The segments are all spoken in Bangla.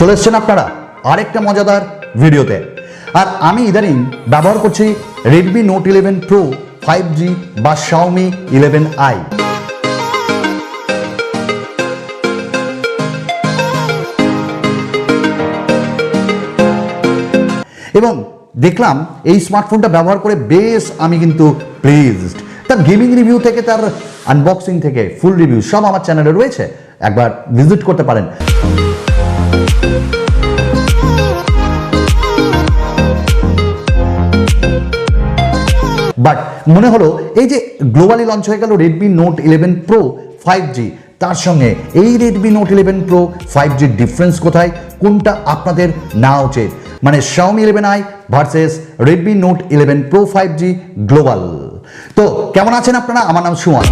চলে এসছেন আপনারা আরেকটা মজাদার ভিডিওতে। আর আমি ইদানিং ব্যবহার করছি Redmi Note 11 Pro 5G বা Xiaomi 11i। এবং দেখলাম এই স্মার্টফোনটা ব্যবহার করে বেশ আমি কিন্তু প্লিজড। তার গেমিং রিভিউ থেকে তার আনবক্সিং থেকে ফুল রিভিউ সব আমার চ্যানেলে রয়েছে, একবার ভিজিট করতে পারেন। বাট মনে হলো এই যে গ্লোবালি লঞ্চ হয়ে গেল Redmi Note 11 Pro 5G, তার সঙ্গে এই Redmi Note 11 Pro 5G difference কোথায়, কোনটা আপনাদের নেওয়া উচিত, মানে Xiaomi 11i versus Redmi Note 11 Pro 5G global. তো কেমন আছেন আপনারা? আমার নাম সুমন।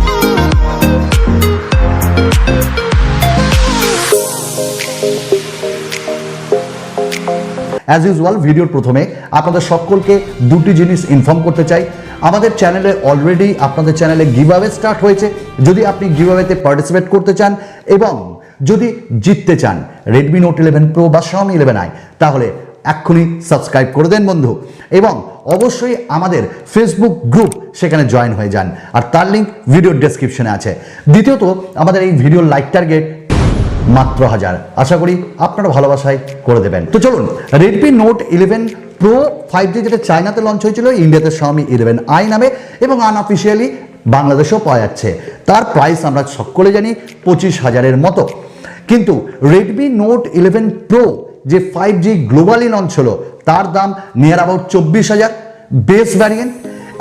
অ্যাজ ইউজুয়াল ভিডিওর প্রথমে আপনাদের সকলকে দুটি জিনিস ইনফর্ম করতে চাই। আমাদের চ্যানেলে অলরেডি আপনাদের চ্যানেলে গিভঅ্যাওয়ে স্টার্ট হয়েছে। যদি আপনি গিভঅ্যাওয়েতে পার্টিসিপেট করতে চান এবং যদি জিততে চান Redmi Note 11 Pro বা Xiaomi 11i, তাহলে এক্ষুনি সাবস্ক্রাইব করে দেন বন্ধু, এবং অবশ্যই আমাদের ফেসবুক গ্রুপ সেখানে জয়েন হয়ে যান, আর তার লিঙ্ক ভিডিওর ডেসক্রিপশনে আছে। দ্বিতীয়ত আমাদের এই ভিডিওর লাইক টার্গেট মাত্র 1000, আশা করি আপনারা ভালোবাসায় করে দেবেন। তো চলুন, Redmi Note 11 Pro 5G যেটা চায়নাতে লঞ্চ হয়েছিল, ইন্ডিয়াতে Xiaomi 11i নামে এবং আনঅফিসিয়ালি বাংলাদেশেও পাওয়া যাচ্ছে। তার প্রাইস আমরা সকলে জানি 25,000-এর মতো। কিন্তু Redmi Note 11 Pro যে 5G গ্লোবালি লঞ্চ হলো, তার দাম নিয়ার অ্যাবাউট 24,000 বেস ভ্যারিয়েন্ট।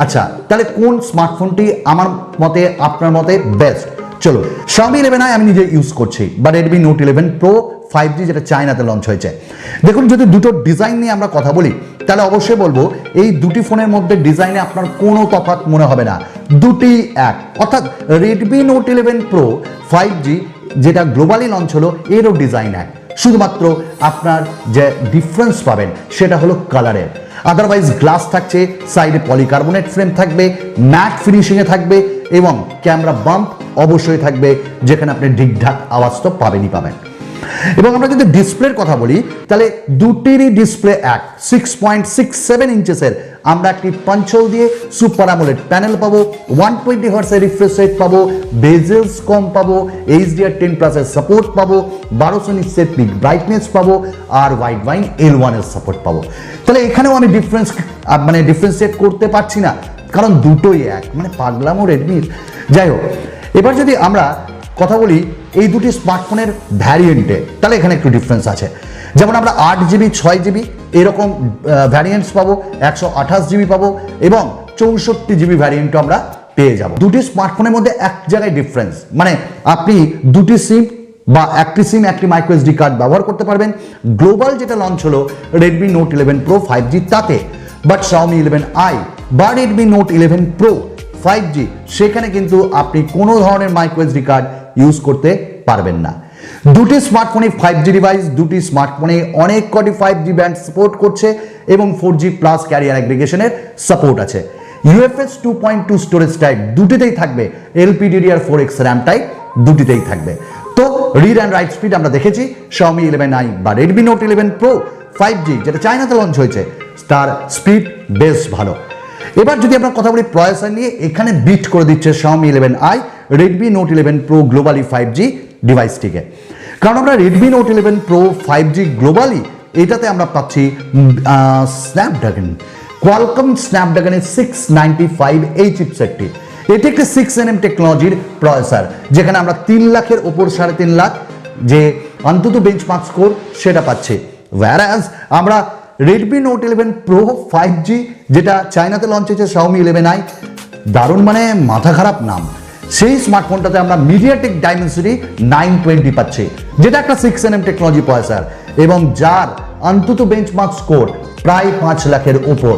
আচ্ছা, তাহলে কোন স্মার্টফোনটি আমার মতে আপনার মতে বেস্ট? চলো, Xiaomi 11i আমি নিজে ইউজ করছি, বা Redmi Note 11 Pro 5G যেটা চায়নাতে লঞ্চ হয়েছে। দেখুন, যদি দুটো ডিজাইন নিয়ে আমরা কথা বলি, তাহলে অবশ্যই বলবো এই দুটি ফোনের মধ্যে ডিজাইনে আপনার কোনো তফাৎ মনে হবে না, দুটি এক। অর্থাৎ Redmi Note 11 Pro 5G যেটা গ্লোবালি লঞ্চ হলো, এরও ডিজাইন এক, শুধুমাত্র আপনার যে ডিফারেন্স পাবেন সেটা হলো কালারের। আদারওয়াইজ গ্লাস থাকছে, সাইডে পলিকার্বনেট ফ্রেম থাকবে, ম্যাট ফিনিশিংয়ে থাকবে, এবং ক্যামেরা বাম্প অবশ্যই থাকবে, যেখানে আপনি ঢিকঢাক আওয়াজ তো পাবেনই পাবেন। এবং আমরা যদি ডিসপ্লের কথা বলি, তাহলে দুটিরই ডিসপ্লে এক 6.67 ইঞ্চেসের। আমরা একটি পাঞ্চল দিয়ে সুপার অ্যামোলেড প্যানেল পাবো, 120 হার্টজের রিফ্রেশ রেট পাবো, বেজেলস কম পাবো, HDR10+ এর সাপোর্ট পাবো, 1200 নিটসের পিক ব্রাইটনেস পাবো, আর ওয়াইড ওয়াইন L1 এর সাপোর্ট পাবো। তাহলে এখানেও আমি ডিফারেন্সিয়েট করতে পারছি না, কারণ দুটোই এক, মানে পাগলামো রেডমির। যাই হোক, এবার যদি আমরা কথা বলি এই দুটি স্মার্টফোনের ভ্যারিয়েন্টে, তাহলে এখানে একটু ডিফারেন্স আছে। যেমন আমরা 8GB 6GB এরকম ভ্যারিয়েন্টস পাবো, 128GB পাবো, এবং 64GB ভ্যারিয়েন্টও আমরা পেয়ে যাব। দুটি স্মার্টফোনের মধ্যে এক জায়গায় ডিফারেন্স, মানে আপনি দুটি সিম বা একটি সিম একটি মাইক্রো SD কার্ড ব্যবহার করতে পারবেন গ্লোবাল যেটা লঞ্চ হলো Redmi Note 11 Pro 5G তাতে। বাট Xiaomi 11i বা Redmi Note 11 Pro 5G সেখানে কিন্তু আপনি কোনো ধরনের মাইক্রো SD কার্ড ইউজ করতে পারবেন না। দুটি স্মার্টফোনে 5G ডিভাইস, দুটি স্মার্টফোনে অনেক কটি 5G ব্যান্ড সাপোর্ট করছে, এবং 4G+ ক্যারিয়ার অ্যাগ্রিগেশনের সাপোর্ট আছে। UFS 2.2 স্টোরেজ টাইপ দুটিতেই থাকবে, LPDDR4X র্যাম টাইপ দুটিতেই থাকবে। তো রিড অ্যান্ড রাইট স্পিড আমরা দেখেছি Xiaomi 11i বা Redmi Note 11 Pro 5G যেটা চায়নাতে লঞ্চ হয়েছে, তার স্পিড বেশ ভালো। এবার যদি আমরা কথা বলি প্রসেসর নিয়ে, এখানে বিট করে দিচ্ছে Xiaomi 11i Redmi Note 11 Pro globally 5G ডিভাইসটিকে। কারণ আমরা Redmi Note 11 Pro 5G globally এটাতে আমরা পাচ্ছি স্ন্যাপড্রাগন, কোয়ালকম স্ন্যাপড্রাগনের 695 এই চিপসেটটি। এটি একটি 6nm টেকনোলজির প্রসেসর, যেখানে আমরা 3 লাখের ওপর 3.5 লাখ যে অন্তত বেঞ্চমার্ক স্কোর সেটা পাচ্ছি। ওয়্যারাজ আমরা Redmi Note 11 Pro 5G যেটা চায়নাতে লঞ্চ হয়েছে Xiaomi 11i, দারুণ মানে মাথা খারাপ নাম, সেই স্মার্টফোনটাতে আমরা MediaTek Dimensity 920 পাচ্ছি, যেটা একটা 6nm টেকনোলজি প্রসেসর, এবং যার অন্তত বেঞ্চমার্ক স্কোর প্রায় 5 লাখের ওপর।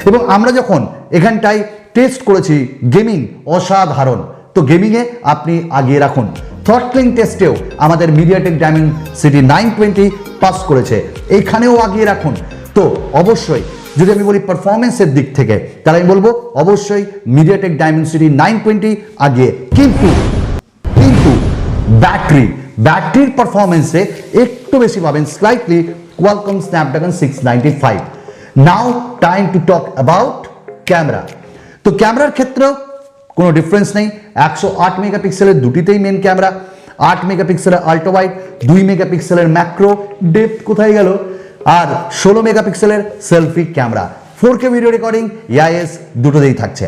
এবং আমরা যখন এখানটায় টেস্ট করেছি গেমিং, অসাধারণ। তো গেমিংয়ে আপনি আগিয়ে রাখুন। থ্রটলিং টেস্টেও আমাদের MediaTek Dimensity 920 পাস করেছে, এইখানেও আগিয়ে রাখুন। তো অবশ্যই যদি আমি বলি পারফরমেন্সের দিক থেকে, তাহলে আমি বলবো অবশ্যই MediaTek Dimensity 920 আগিয়ে। কিন্তু ব্যাটারির পারফরমেন্সে একটু বেশি পাবেন slightly Qualcomm Snapdragon 695। Now time to talk about camera. তো ক্যামেরার ক্ষেত্রেও কোনো ডিফারেন্স নেই। 108 মেগাপিক্সেলের দুটিতেই মেন ক্যামেরা, 8 মেগাপিক্সেলের আল্ট্রা ওয়াইড, 2 মেগাপিক্সেলের ম্যাক্রো, ডেপথ কোথায় গেল, আর 16 মেগাপিক্সেলের selfie camera. 4K video recording EIS দুটোতেই থাকছে।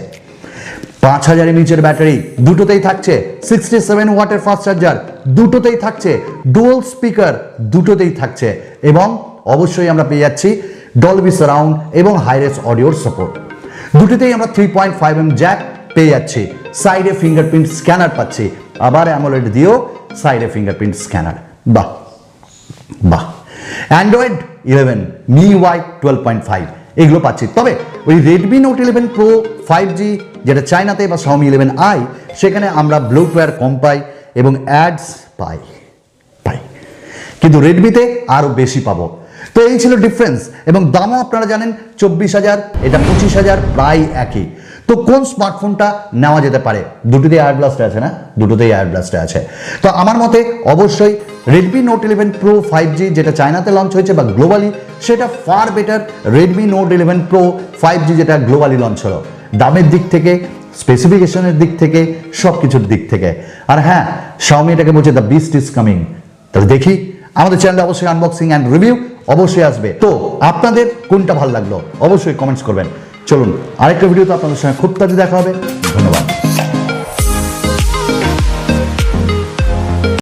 5000 mAh ব্যাটারি দুটোতেই থাকছে। 67 ওয়াটের ফাস্ট চার্জার দুটোতেই থাকছে। ডুয়াল স্পিকার দুটোতেই থাকছে। এবং অবশ্যই আমরা পেয়ে যাচ্ছি ডলবি সারাউন্ড এবং হাইরেস অডিওর সাপোর্ট। দুটোতেই আমরা 3.5mm জ্যাক পেয়ে যাচ্ছি। সাইডে ফিঙ্গারপ্রিন্ট স্ক্যানার পাচ্ছি, আবার অ্যামোলেড দিয়েও সাইডে ফিঙ্গারপ্রিন্ট স্ক্যানার। বাহ বাহ। অ্যান্ড্রয়েড 11 MIUI 12.5 এগুলো পাচ্ছি। তবে ওই রেডমি নোট 11 প্রো 5G যেটা চায়নাতে বা Xiaomi 11i, সেখানে আমরা ব্লুটুয়ার কম পাই এবং অ্যাডস পাই। কিন্তু রেডমিতে আরও বেশি পাবো। তো এই ছিল ডিফারেন্স। এবং দামও আপনারা জানেন 24,000, এটা 25,000, প্রায় একই। তো কোন স্মার্টফোনটা নেওয়া যেতে পারে? দুটোতেই এয়ার ব্লাস্টার আছে না? দুটোতেই এয়ার ব্লাস্টার আছে। তো আমার মতে অবশ্যই রেডমি নোট 11 প্রো 5G যেটা চায়নাতে লঞ্চ হয়েছে বা গ্লোবালি, সেটা far better Redmi note 11 pro 5G যেটা গ্লোবালি লঞ্চ হলো, দামের দিক থেকে, স্পেসিফিকেশনের দিক থেকে, সব কিছুর দিক থেকে। আর হ্যাঁ, Xiaomi এটাকে বলছে দ্য বিস্ট ইজ কামিং। তাহলে দেখি, আমাদের চ্যানেলে অবশ্যই আনবক্সিং অ্যান্ড রিভিউ অবশ্যই আসবে। তো আপনাদের কোনটা ভালো লাগলো অবশ্যই কমেন্টস করবেন। চলুন আরেকটা ভিডিওতে আপনাদের সঙ্গে খুব তাড়াতাড়ি দেখা হবে। ধন্যবাদ।